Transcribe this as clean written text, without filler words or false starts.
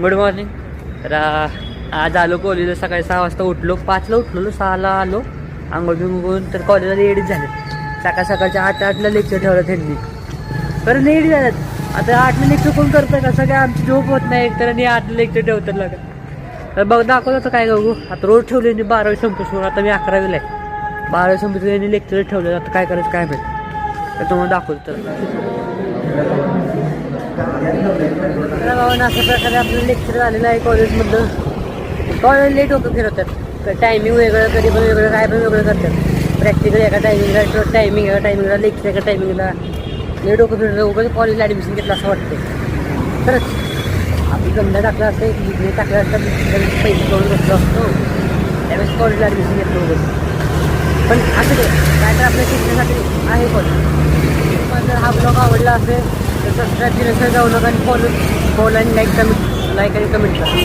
Good morning. तर आज आलो कॉलेजला. सकाळी 6 वाजता उठलो, 5ला उठलो, 6ला आलो. आंघोळ बिंघोळ तर कॉलेजला लेडीज झाले. सकाळच्या 8ला लेक्चर ठेवलं त्यांनी. तर लेडीज झाल्यात. आता 8ला लेक्चर कोण करतं का? सगळ्या आमची झोप होत नाही एक तर, आणि 8ला लेक्चर ठेवतात लागत. तर बघ दाखवलं तर काय बघू. आता रोज ठेवले 12वी संपसून. आता मी 11वीला आहे. 12वी संपसून यांनी लेक्चर ठेवलं. आता काय करायचं काय माहिती. तर तुम्हाला दाखवतो. तर बाबा अशा प्रकारे आपलं लेक्चर झालेलं आहे कॉलेजमधलं. कॉलेज लेट होतं फिरवतात. टायमिंग वेगळं, कधी पण वेगळं, काय पण वेगळं करतात. प्रॅक्टिकल एका टायमिंगला, किंवा टायमिंग एका टायमिंगला, लेक्चर एका टायमिंगला. लेट होतं फिरवतं. उगाच कॉलेजला ॲडमिशन घेतलं असं वाटतं. खरंच आपली गंधा टाकला असतं, एक डिग्री टाकला असता, पैसे करून बसलो असतो. त्यावेळेस कॉलेजला ॲडमिशन घेतलं उगाच. पण असं काय तर आपल्या शिक्षणासाठी आहे कॉलेज. पण जर हा ब्लॉग आवडला असेल तर सबस्क्राईब केलं जाऊ नका, आणि फॉलो आणि लाईक आणि कमेंट करा.